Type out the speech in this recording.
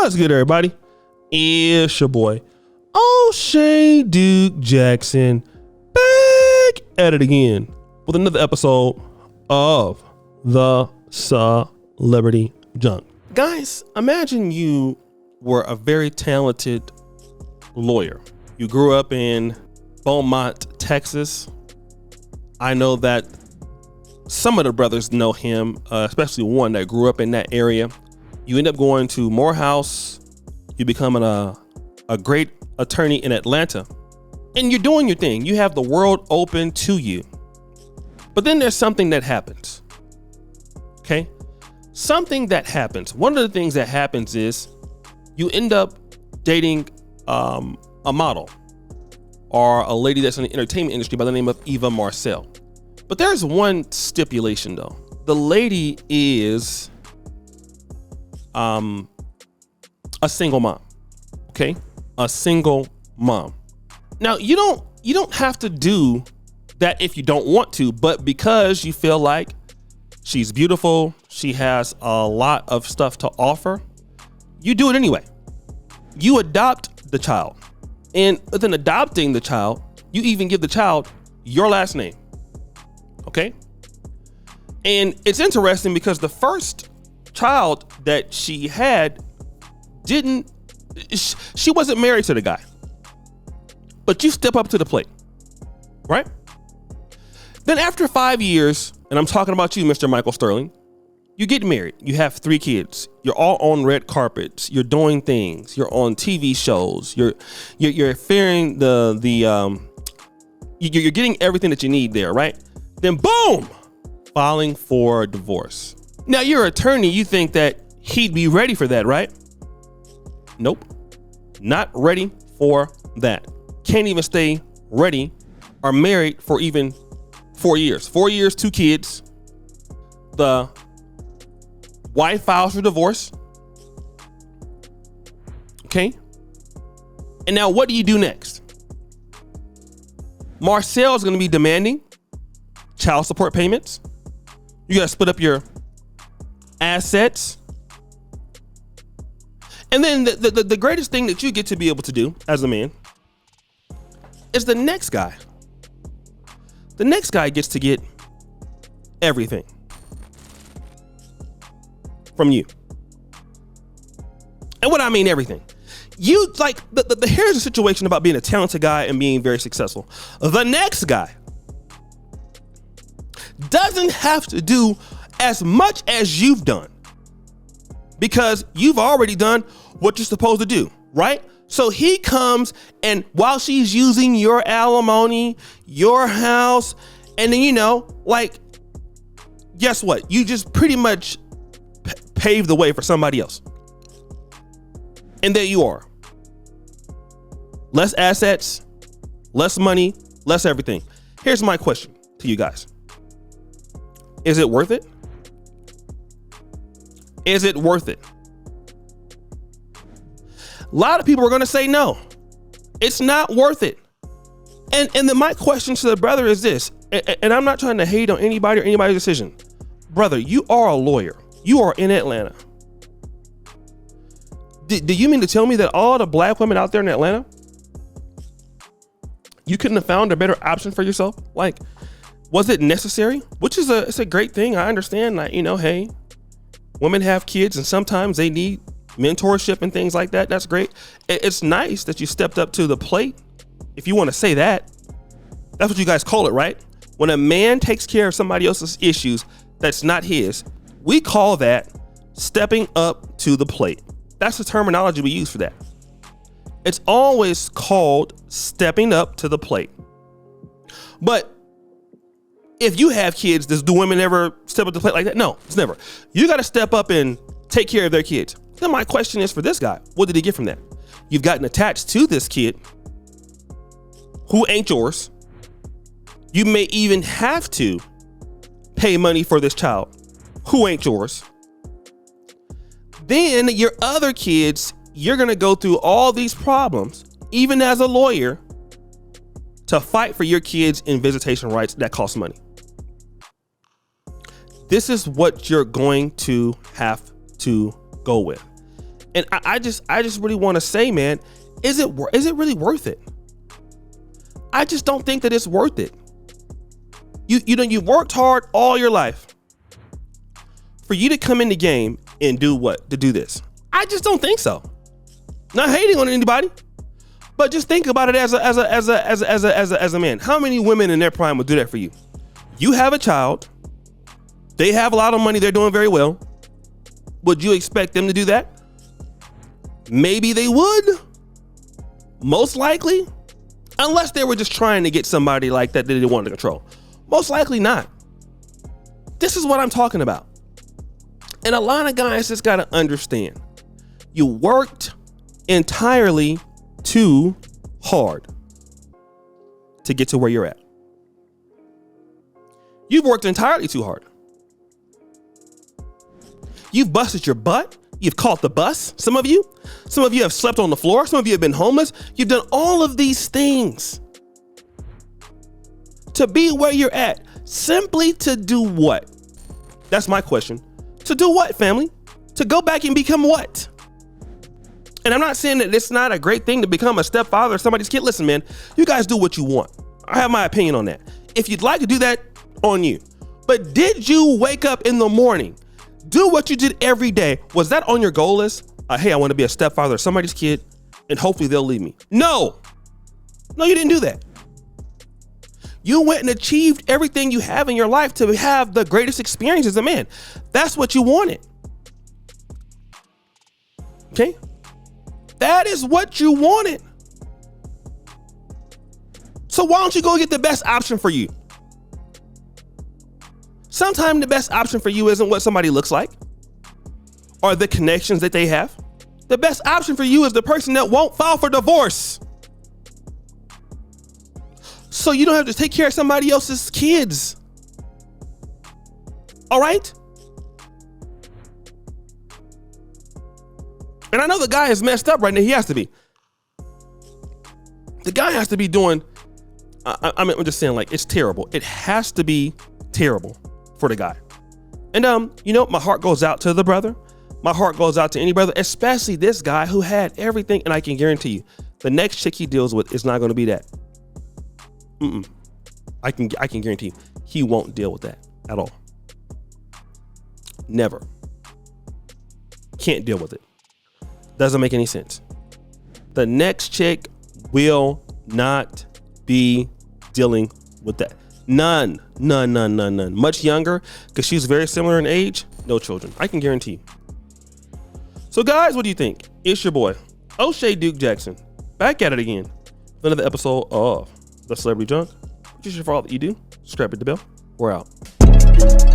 What's good, everybody? It's your boy, O'Shea Duke Jackson, back at it again with another episode of the Celebrity Junk. Guys, imagine you were a very talented lawyer. You grew up in Beaumont, Texas. I know that some of the brothers know him, especially one that grew up in that area. You end up going to Morehouse. You becoming a great attorney in Atlanta, and you're doing your thing. You have the world open to you. But then there's something that happens. Okay? Something that happens. One of the things that happens is you end up dating a model or a lady that's in the entertainment industry by the name of Eva Marcel. But there's one stipulation though. The lady is a single mom. Okay? A single mom. Now, you don't have to do that if you don't want to, but because you feel like she's beautiful, she has a lot of stuff to offer, you do it anyway. You adopt the child. And within adopting the child, you even give the child your last name. Okay? And it's interesting because the first child that she had she wasn't married to the guy, but you step up to the plate, right? Then after 5 years, and I'm talking about you, Mr. Michael Sterling, you get married. You have 3 kids. You're all on red carpets. You're doing things. You're on TV shows. You're fearing you're getting everything that you need there, right? Then boom, filing for divorce. Now you're an attorney. You think that he'd be ready for that, right? Nope. Not ready for that. Can't even stay ready or married for even 4 years. 4 years, 2 kids. The wife files for divorce. Okay. And now what do you do next? Marcel is going to be demanding child support payments. You got to split up your assets. And then the greatest thing that you get to be able to do as a man is the next guy. The next guy gets to get everything from you. And what I mean everything. You like here's the situation about being a talented guy and being very successful. The next guy doesn't have to do as much as you've done because you've already done what you're supposed to do, right? So he comes, and while she's using your alimony, your house, and then, guess what? You just pretty much pave the way for somebody else. And there you are. Less assets, less money, less everything. Here's my question to you guys. Is it worth it? Is it worth it? A lot of people are going to say no. It's not worth it. And then my question to the brother is this, and I'm not trying to hate on anybody or anybody's decision. Brother, you are a lawyer. You are in Atlanta. Do you mean to tell me that all the black women out there in Atlanta, you couldn't have found a better option for yourself? Like, was it necessary? Which is it's a great thing. I understand, like, hey, women have kids and sometimes they need mentorship and things like that. That's great. It's nice that you stepped up to the plate. If you want to say that, that's what you guys call it, right? When a man takes care of somebody else's issues that's not his, we call that stepping up to the plate. That's the terminology we use for that. It's always called stepping up to the plate. But if you have kids, do women ever step up to the plate like that? No, it's never. You got to step up and take care of their kids. Then my question is for this guy, what did he get from that? You've gotten attached to this kid who ain't yours. You may even have to pay money for this child who ain't yours. Then your other kids, you're going to go through all these problems, even as a lawyer, to fight for your kids in visitation rights that cost money. This is what you're going to have to go with. And I just really want to say, man, is it really worth it? I just don't think that it's worth it. You worked hard all your life for you to come in the game and do what? To do this. I just don't think so. Not hating on anybody, but just think about it as a man. How many women in their prime would do that for you? You have a child. They have a lot of money. They're doing very well. Would you expect them to do that? Maybe they would. Most likely. Unless they were just trying to get somebody like that they wanted to control. Most likely not. This is what I'm talking about. And a lot of guys just got to understand. You worked entirely too hard to get to where you're at. You've worked entirely too hard. You've busted your butt. You've caught the bus. Some of you have slept on the floor. Some of you have been homeless. You've done all of these things to be where you're at. Simply to do what? That's my question. To do what, family? To go back and become what? And I'm not saying that it's not a great thing to become a stepfather or somebody's kid. Listen, man, you guys do what you want. I have my opinion on that. If you'd like to do that, on you. But did you wake up in the morning, do what you did every day? Was that on your goal list? Hey, I want to be a stepfather or somebody's kid, and hopefully they'll leave me. No, you didn't do that. You went and achieved everything you have in your life to have the greatest experience as a man. That's what you wanted. Okay? That is what you wanted. So why don't you go get the best option for you? Sometimes the best option for you isn't what somebody looks like or the connections that they have. The best option for you is the person that won't file for divorce. So you don't have to take care of somebody else's kids. All right? And I know the guy is messed up right now. He has to be. The guy has to be doing, I'm just saying, like, it's terrible. It has to be terrible for the guy. And my heart goes out to the brother. My heart goes out to any brother, especially this guy who had everything. And I can guarantee you, the next chick he deals with is not going to be that. I can guarantee you, he won't deal with that at all. Never. Can't deal with it. Doesn't make any sense. The next chick will not be dealing with that. None. Much younger, because she's very similar in age. No children. I can guarantee you. So guys, what do you think? It's your boy, O'Shea Duke Jackson, back at it again. Another episode of The Celebrity Junk. Just for all that you do, subscribe, hit the bell. We're out.